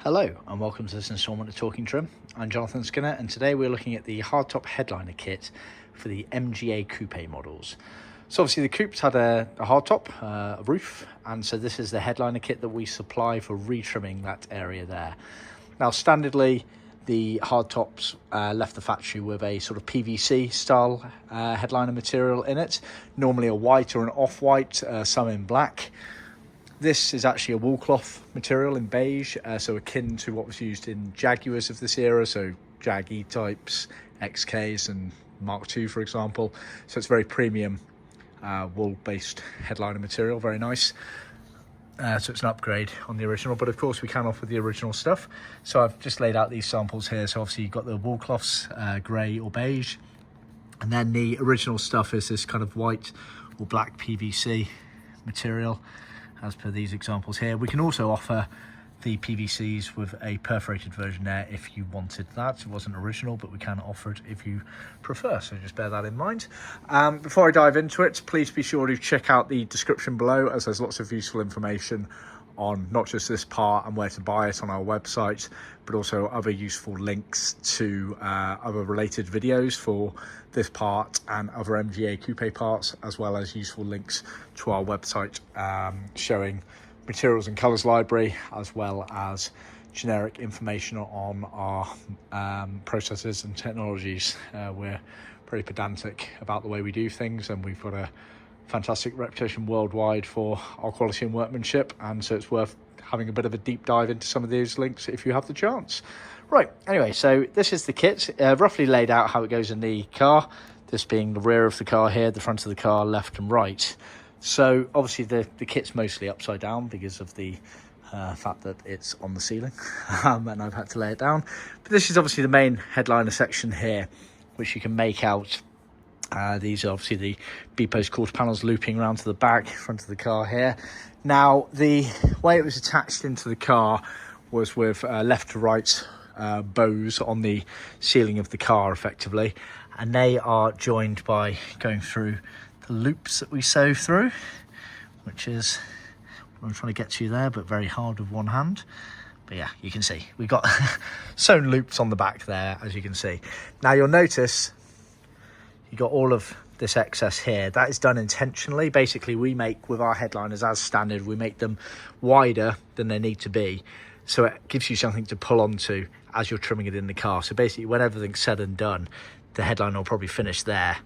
Hello and welcome to this instalment of Talking Trim. I'm Jonathon Skinner and today we're looking at the hardtop headliner kit for the MGA Coupe models. So obviously the Coupe's had a hardtop, a roof, and so this is the headliner kit that we supply for retrimming that area there. Now standardly the hardtops left the factory with a sort of PVC style headliner material in it, normally a white or an off-white, some in black. This is actually a woolcloth material in beige, so akin to what was used in Jaguars of this era, so Jag E-types, XKs and Mark II, for example. So it's very premium wool-based headliner material, very nice. So it's an upgrade on the original, but of course we can offer the original stuff. So I've just laid out these samples here. So obviously you've got the woolcloths, grey or beige, and then the original stuff is this kind of white or black PVC material, as per these examples here. We can also offer the PVCs with a perforated version there if you wanted that. It wasn't original, but we can offer it if you prefer, so just bear that in mind. Before I dive into it, please be sure to check out the description below, as there's lots of useful information on not just this part and where to buy it on our website, but also other useful links to other related videos for this part and other MGA Coupe parts, as well as useful links to our website showing materials and colours library, as well as generic information on our processes and technologies. We're very pedantic about the way we do things, and we've got a fantastic reputation worldwide for our quality and workmanship, and so it's worth having a bit of a deep dive into some of these links if you have the chance. Right, anyway, so this is the kit, roughly laid out how it goes in the car, this being the rear of the car here, the front of the car, left and right. So obviously the kit's mostly upside down because of the fact that it's on the ceiling and I've had to lay it down. But this is obviously the main headliner section here, which you can make out. These are obviously the B-post quarter panels looping around to the back, front of the car here. Now, the way it was attached into the car was with left to right bows on the ceiling of the car, effectively. And they are joined by going through the loops that we sew through, which is what I'm trying to get to there, but very hard with one hand. But yeah, you can see we've got sewn loops on the back there, as you can see. Now you'll notice you got all of this excess here. That is done intentionally. Basically, we make with our headliners as standard, we make them wider than they need to be, so it gives you something to pull onto as you're trimming it in the car. So basically, when everything's said and done, the headliner will probably finish there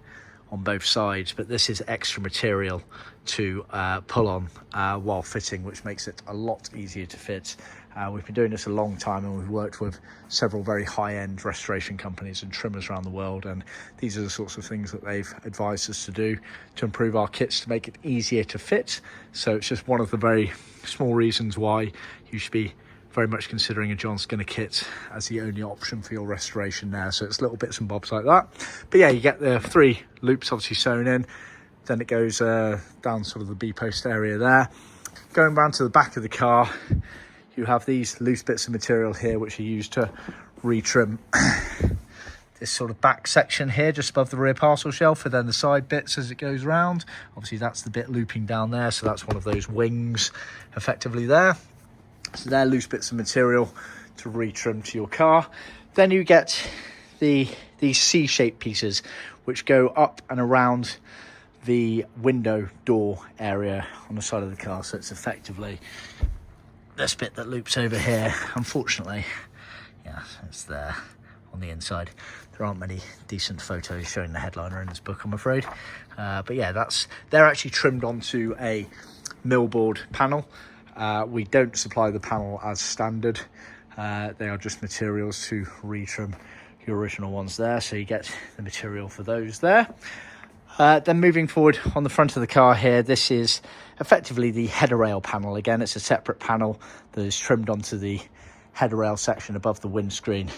on both sides, but this is extra material to pull on while fitting, which makes it a lot easier to fit. We've been doing this a long time, and we've worked with several very high-end restoration companies and trimmers around the world, and these are the sorts of things that they've advised us to do to improve our kits, to make it easier to fit. So it's just one of the very small reasons why you should be very much considering a John Skinner kit as the only option for your restoration there. So it's little bits and bobs like that. But yeah, you get the 3 loops obviously sewn in, then it goes down sort of the B-post area there. Going round to the back of the car, you have these loose bits of material here which are used to retrim this sort of back section here just above the rear parcel shelf, and then the side bits as it goes round. Obviously that's the bit looping down there, so that's one of those wings effectively there. So they're loose bits of material to retrim to your car. Then you get these C-shaped pieces which go up and around the window door area on the side of the car. So it's effectively this bit that loops over here. Unfortunately, yeah, it's there on the inside. There aren't many decent photos showing the headliner in this book, I'm afraid. But yeah, they're actually trimmed onto a millboard panel. We don't supply the panel as standard. They are just materials to retrim your original ones there, so you get the material for those there. Then moving forward on the front of the car here, this is effectively the header rail panel. Again, it's a separate panel that is trimmed onto the header rail section above the windscreen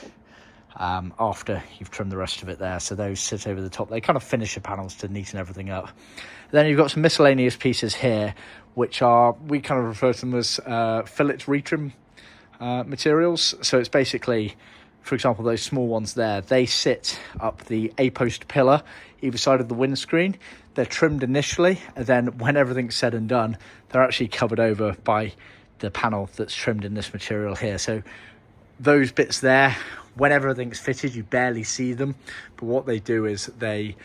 after you've trimmed the rest of it there. So those sit over the top. They kind of finish the panels to neaten everything up. Then you've got some miscellaneous pieces here, which are, we kind of refer to them as fillet retrim materials. So it's basically, for example, those small ones there, they sit up the A-post pillar either side of the windscreen. They're trimmed initially, and then when everything's said and done, they're actually covered over by the panel that's trimmed in this material here. So those bits there, when everything's fitted, you barely see them, but what they do is they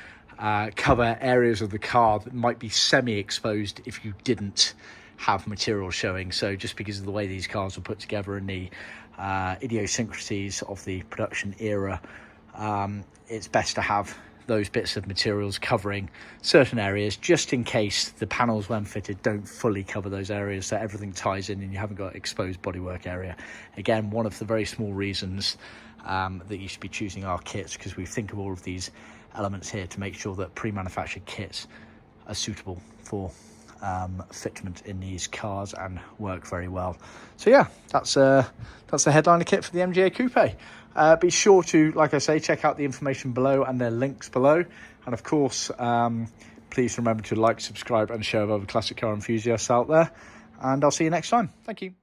cover areas of the car that might be semi-exposed if you didn't have material showing. So just because of the way these cars were put together and the idiosyncrasies of the production era, it's best to have those bits of materials covering certain areas, just in case the panels when fitted don't fully cover those areas, so everything ties in and you haven't got exposed bodywork area. Again, one of the very small reasons that you should be choosing our kits, because we think of all of these elements here to make sure that pre-manufactured kits are suitable for fitment in these cars and work very well. So yeah, that's the headliner kit for the MGA Coupe. Be sure to, like I say, check out the information below and their links below, and of course please remember to like, subscribe and share with other classic car enthusiasts out there, and I'll see you next time. Thank you.